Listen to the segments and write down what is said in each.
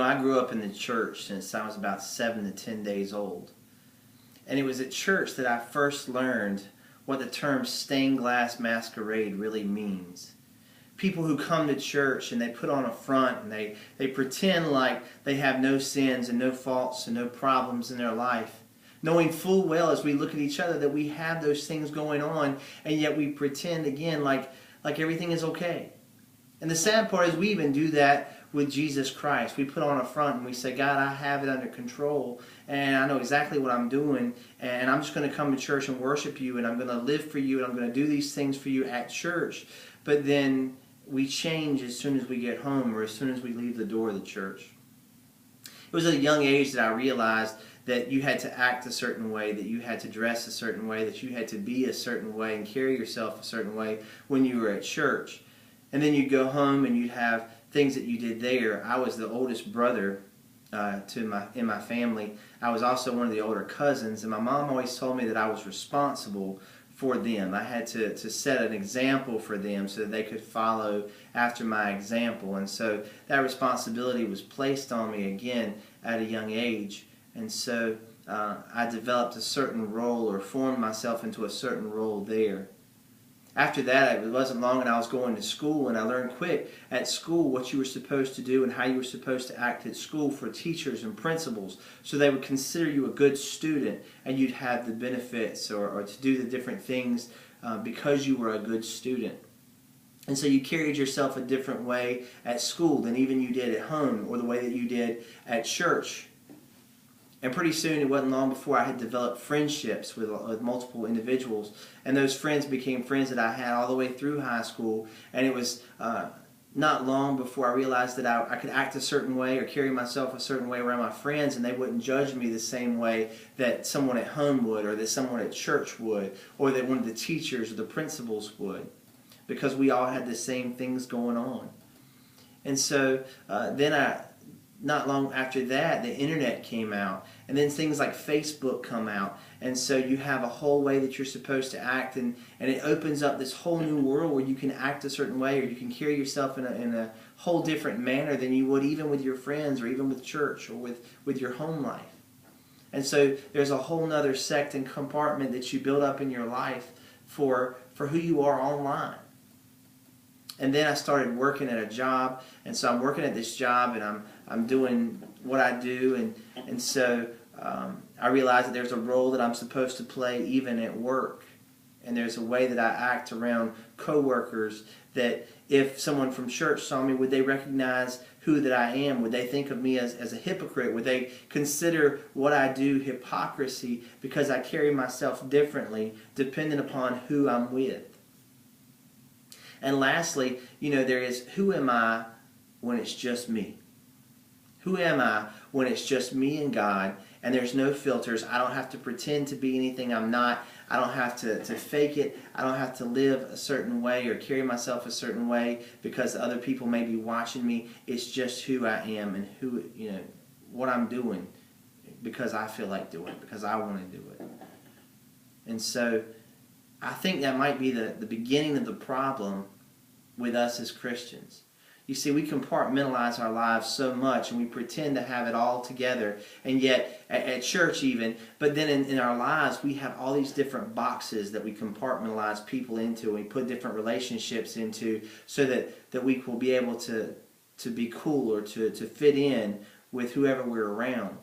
I grew up in the church since I was about 7 to 10 days old. And it was at church that I first learned what the term stained glass masquerade really means. People who come to church and they put on a front and they pretend like they have no sins and no faults and no problems in their life, knowing full well as we look at each other that we have those things going on, and yet we pretend again like everything is okay. And the sad part is we even do that with Jesus Christ. We put on a front and we say, God, I have it under control and I know exactly what I'm doing, and I'm just going to come to church and worship you, and I'm going to live for you, and I'm going to do these things for you at church. But then we change as soon as we get home or as soon as we leave the door of the church. It was at a young age that I realized that you had to act a certain way, that you had to dress a certain way, that you had to be a certain way and carry yourself a certain way when you were at church. And then you'd go home and you'd have things that you did there. I was the oldest brother in my family. I was also one of the older cousins, and my mom always told me that I was responsible for them. I had to set an example for them so that they could follow after my example. And so that responsibility was placed on me again at a young age. And so I developed a certain role, or formed myself into a certain role there. After that, it wasn't long and I was going to school, and I learned quick at school what you were supposed to do and how you were supposed to act at school for teachers and principals, so they would consider you a good student and you'd have the benefits or to do the different things because you were a good student. And so you carried yourself a different way at school than even you did at home or the way that you did at church. And pretty soon, it wasn't long before I had developed friendships with multiple individuals. And those friends became friends that I had all the way through high school. And it was not long before I realized that I could act a certain way or carry myself a certain way around my friends, and they wouldn't judge me the same way that someone at home would, or that someone at church would, or that one of the teachers or the principals would, because we all had the same things going on. And so not long after that, the internet came out, and then things like Facebook come out, and so you have a whole way that you're supposed to act, and it opens up this whole new world where you can act a certain way, or you can carry yourself in a whole different manner than you would even with your friends, or even with church, or with your home life. And so there's a whole nother sect and compartment that you build up in your life for who you are online. And then I started working at a job, and so I'm working at this job, and I'm doing what I do, and so I realized that there's a role that I'm supposed to play even at work, and there's a way that I act around coworkers that if someone from church saw me, would they recognize who that I am? Would they think of me as a hypocrite? Would they consider what I do hypocrisy because I carry myself differently depending upon who I'm with? And lastly, there is, who am I when it's just me? Who am I when it's just me and God, and there's no filters? I don't have to pretend to be anything I'm not. I don't have to fake it. I don't have to live a certain way or carry myself a certain way because other people may be watching me. It's just who I am and what I'm doing because I feel like doing it, because I want to do it. And so I think that might be the beginning of the problem with us as Christians. You see, we compartmentalize our lives so much, and we pretend to have it all together, and yet at church even, but then in our lives we have all these different boxes that we compartmentalize people into, and we put different relationships into so that we will be able to be cool or to fit in with whoever we're around.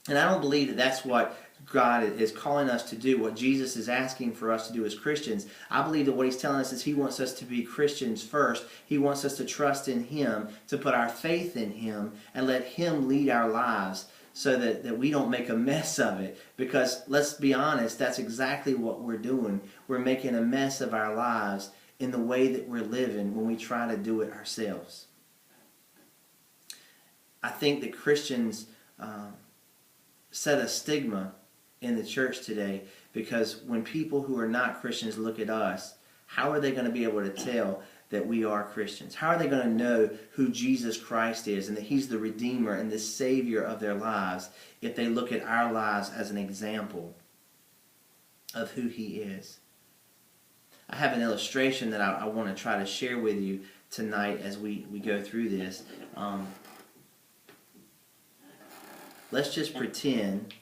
And I don't believe that that's what God is calling us to do, what Jesus is asking for us to do as Christians. I believe that what He's telling us is He wants us to be Christians first. He wants us to trust in Him, to put our faith in Him, and let Him lead our lives so that we don't make a mess of it. Because let's be honest, that's exactly what we're doing. We're making a mess of our lives in the way that we're living when we try to do it ourselves. I think that Christians set a stigma in the church today, because when people who are not Christians look at us, how are they going to be able to tell that we are Christians? How are they going to know who Jesus Christ is and that He's the Redeemer and the Savior of their lives if they look at our lives as an example of who He is? I have an illustration that I want to try to share with you tonight as we go through this. let's just pretend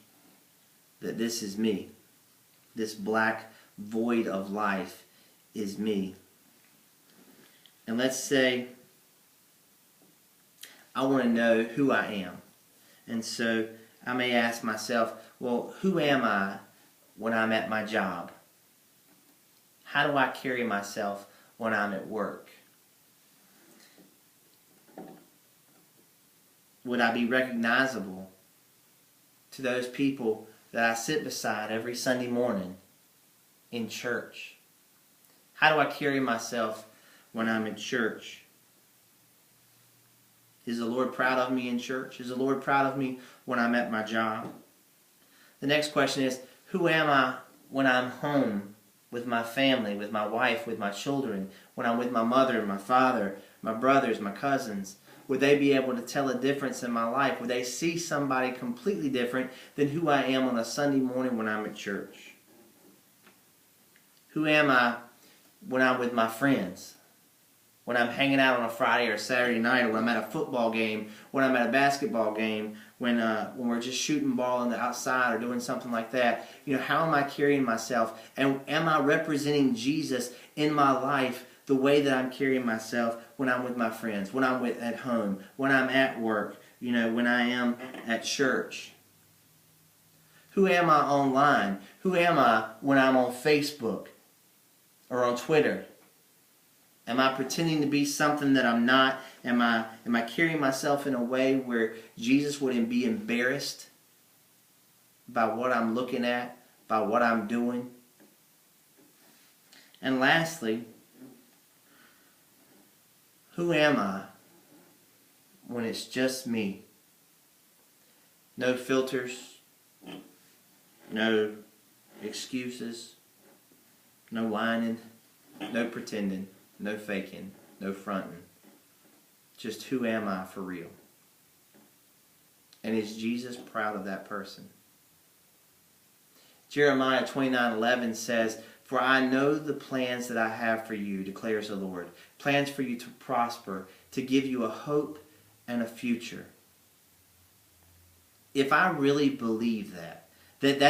that this is me. This black void of life is me. And let's say I want to know who I am. And so I may ask myself, well, who am I when I'm at my job? How do I carry myself when I'm at work? Would I be recognizable to those people that I sit beside every Sunday morning in church? How do I carry myself when I'm in church? Is the Lord proud of me in church? Is the Lord proud of me when I'm at my job? The next question is, who am I when I'm home with my family, with my wife, with my children, when I'm with my mother, my father, my brothers, my cousins? Would they be able to tell a difference in my life? Would they see somebody completely different than who I am on a Sunday morning when I'm at church? Who am I when I'm with my friends? When I'm hanging out on a Friday or Saturday night, or when I'm at a football game, when I'm at a basketball game, when we're just shooting ball on the outside or doing something like that? You know, how am I carrying myself? And am I representing Jesus in my life the way that I'm carrying myself when I'm with my friends, when I'm at home, when I'm at work, you know, when I am at church? Who am I online? Who am I when I'm on Facebook or on Twitter? Am I pretending to be something that I'm not? Am I carrying myself in a way where Jesus wouldn't be embarrassed by what I'm looking at, by what I'm doing? And lastly, who am I when it's just me? No filters, no excuses, no whining, no pretending, no faking, no fronting. Just who am I for real? And is Jesus proud of that person? Jeremiah 29:11 says, "For I know the plans that I have for you, declares the Lord. Plans for you to prosper, to give you a hope and a future." If I really believe that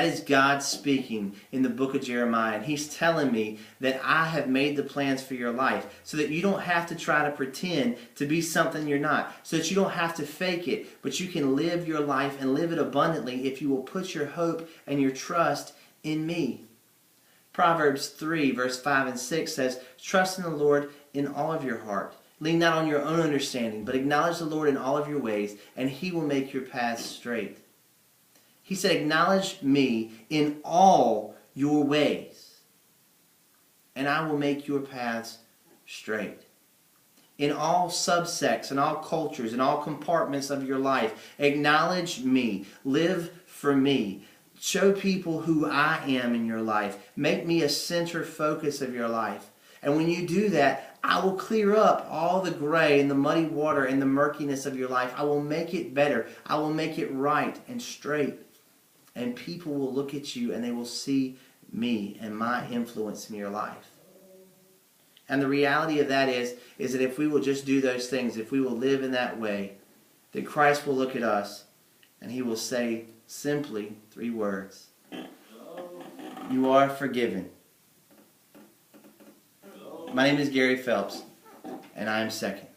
is God speaking in the book of Jeremiah, and He's telling me that I have made the plans for your life so that you don't have to try to pretend to be something you're not, so that you don't have to fake it, but you can live your life and live it abundantly if you will put your hope and your trust in me. Proverbs 3 verse 5 and 6 says, "Trust in the Lord in all of your heart. Lean not on your own understanding, but acknowledge the Lord in all of your ways, and He will make your paths straight." He said, acknowledge me in all your ways, and I will make your paths straight. In all subsects, in all cultures, in all compartments of your life, acknowledge me. Live for me. Show people who I am in your life. Make me a center focus of your life. And when you do that, I will clear up all the gray and the muddy water and the murkiness of your life. I will make it better. I will make it right and straight. And people will look at you and they will see me and my influence in your life. And the reality of that is that if we will just do those things, if we will live in that way, that Christ will look at us and He will say simply 3 words. You are forgiven. My name is Gary Phelps, and I am second.